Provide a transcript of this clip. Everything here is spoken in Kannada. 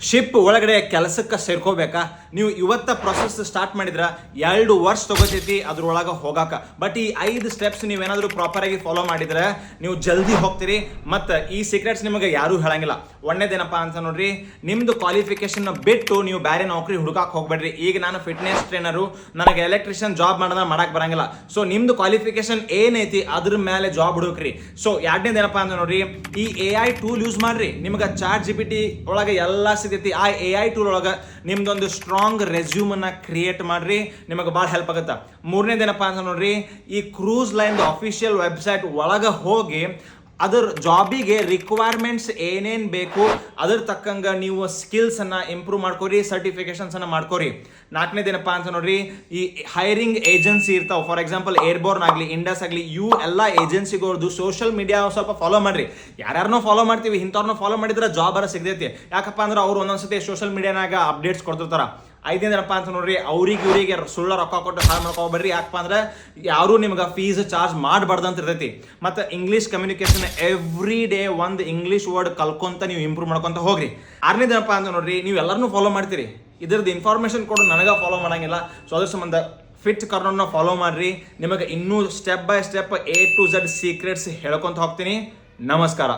ಶಿಪ್ ಒಳಗಡೆ ಕೆಲಸಕ್ಕೆ ಸೇರ್ಕೋಬೇಕಾ ನೀವು ಇವತ್ತ ಪ್ರೊಸೆಸ್ ಸ್ಟಾರ್ಟ್ ಮಾಡಿದ್ರ 2 ವರ್ಷ ತಗೋತೈತಿ ಅದ್ರೊಳಗೆ ಹೋಗಾಕ. ಬಟ್ ಈ 5 ಸ್ಟೆಪ್ಸ್ ನೀವೇನಾದ್ರೂ ಪ್ರಾಪರ್ ಆಗಿ ಫಾಲೋ ಮಾಡಿದ್ರೆ ನೀವು ಜಲ್ದಿ ಹೋಗ್ತೀರಿ. ಮತ್ತು ಈ ಸೀಕ್ರೆಟ್ಸ್ ನಿಮಗೆ ಯಾರೂ ಹೇಳಂಗಿಲ್ಲ. ಒಂದೇದೇನಪ್ಪ ಅಂತ ನೋಡ್ರಿ, ನಿಮ್ದು ಕ್ವಾಲಿಫಿಕೇಶನ್ ಬಿಟ್ಟು ನೀವು ಬೇರೆ ನೌಕರಿ ಹುಡುಕಾಕ್ ಹೋಗ್ಬೇಡ್ರಿ. ಈಗ ನಾನು ಫಿಟ್ನೆಸ್ ಟ್ರೈನರು, ನನಗೆ ಎಲೆಕ್ಟ್ರಿಷಿಯನ್ ಜಾಬ್ ಮಾಡಕ್ ಬರಂಗಿಲ್ಲ. ಸೊ ನಿಮ್ದು ಕ್ವಾಲಿಫಿಕೇಶನ್ ಏನೈತಿ ಅದ್ರ ಮೇಲೆ ಜಾಬ್ ಹುಡುಕ್ರಿ. ಸೊ ಎರಡನೇದೇನಪ್ಪ ಅಂತ ನೋಡ್ರಿ, ಈ AI ಟೂಲ್ ಯೂಸ್ ಮಾಡ್ರಿ. ನಿಮ್ಗೆ ChatGPT ಒಳಗೆ ಎಲ್ಲ ಸಿಗೈತಿ. ಆ AI ಟೂಲ್ ಒಳಗೆ ನಿಮ್ದೊಂದು ಸ್ಟ್ರಾಂಗ್ ರೆಸ್ಯೂಮ್ ಅನ್ನ ಕ್ರಿಯೇಟ್ ಮಾಡ್ರಿ, ನಿಮಗೆ ಭಾಳ ಹೆಲ್ಪ್ ಆಗುತ್ತೆ. ಮೂರನೇದೇನಪ್ಪ ಅಂತ ನೋಡ್ರಿ, ಈ ಕ್ರೂಸ್ ಲೈನ್ ಅಫಿಷಿಯಲ್ ವೆಬ್ಸೈಟ್ ಒಳಗೆ ಹೋಗಿ ಅದರ ಜಾಬಿಗೆ ರಿಕ್ವೈರ್ಮೆಂಟ್ಸ್ ಏನೇನು ಬೇಕು ಅದ್ರ ತಕ್ಕಂಗೆ ನೀವು ಸ್ಕಿಲ್ಸನ್ನು ಇಂಪ್ರೂವ್ ಮಾಡ್ಕೋರಿ, ಸರ್ಟಿಫಿಕೇಶನ್ಸನ್ನು ಮಾಡ್ಕೋರಿ. ನಾಲ್ಕನೇದೇನಪ್ಪ ಅಂತ ನೋಡ್ರಿ, ಈ ಹೈರಿಂಗ್ ಏಜೆನ್ಸಿ ಇರ್ತಾವೆ. ಫಾರ್ ಎಕ್ಸಾಂಪಲ್ ಏರ್ಬೋರ್ನ್ ಆಗಲಿ, ಇಂಡಸ್ ಆಗಲಿ, ಇವು ಎಲ್ಲ ಏಜೆನ್ಸಿಗಳದ್ದು ಸೋಷಿಯಲ್ ಮೀಡಿಯಾ ಸ್ವಲ್ಪ ಫಾಲೋ ಮಾಡ್ರಿ. ಯಾರ್ಯಾರನ್ನೋ ಫಾಲೋ ಮಾಡ್ತೀವಿ, ಇಂಥವ್ರನ್ನ ಫಾಲೋ ಮಾಡಿದ್ರೆ ಜಾಬ್ ಅರ ಸಿಗ್ತೈತಿ. ಯಾಕಪ್ಪ ಅಂದ್ರೆ ಅವ್ರು ಒಂದೊಂದ್ಸತಿ ಸೋಷಿಯಲ್ ಮೀಡಿಯಾನಾಗ ಅಪ್ಡೇಟ್ಸ್ ಕೊಡ್ತಿರ್ತಾರ. ಐದನೇದಪ್ಪ ಅಂತ ನೋಡ್ರಿ, ಇವರಿಗೆ ಸುಳ್ಳ ರೊಕ್ಕ ಕೊಟ್ಟು ಹಾಳು ಮಾಡ್ಕೋಬೇಡ್ರಿ. ಯಾಕಪ್ಪ ಅಂದ್ರೆ ಯಾರು ನಿಮ್ಗೆ ಫೀಸ್ ಚಾರ್ಜ್ ಮಾಡಬಾರ್ದು ಅಂತ ಇರ್ತೈತಿ. ಮತ್ತು ಇಂಗ್ಲೀಷ್ ಕಮ್ಯುನಿಕೇಶನ್ ಎವ್ರಿ ಡೇ ಒಂದು ಇಂಗ್ಲೀಷ್ ವರ್ಡ್ ಕಲ್ಕೊಂತ ನೀವು ಇಂಪ್ರೂವ್ ಮಾಡ್ಕೊಂತ ಹೋಗ್ರಿ. ಆರನೇದಪ್ಪ ಅಂತ ನೋಡ್ರಿ, ನೀವು ಎಲ್ಲರನ್ನೂ ಫಾಲೋ ಮಾಡ್ತೀರಿ, ಇದ್ರದ್ದು ಇನ್ಫಾರ್ಮೇಶನ್ ಕೊಡು ನನಗೆ ಫಾಲೋ ಮಾಡಂಗಿಲ್ಲ. ಸೊ ಅದ್ರ ಸಂಬಂಧ ಫಿಟ್ ಕಾರ್ನರ್ನ ಫಾಲೋ ಮಾಡ್ರಿ. ನಿಮಗೆ ಇನ್ನೂ step by step A to Z secrets ಹೇಳ್ಕೊಂತ ಹೋಗ್ತೀನಿ. ನಮಸ್ಕಾರ.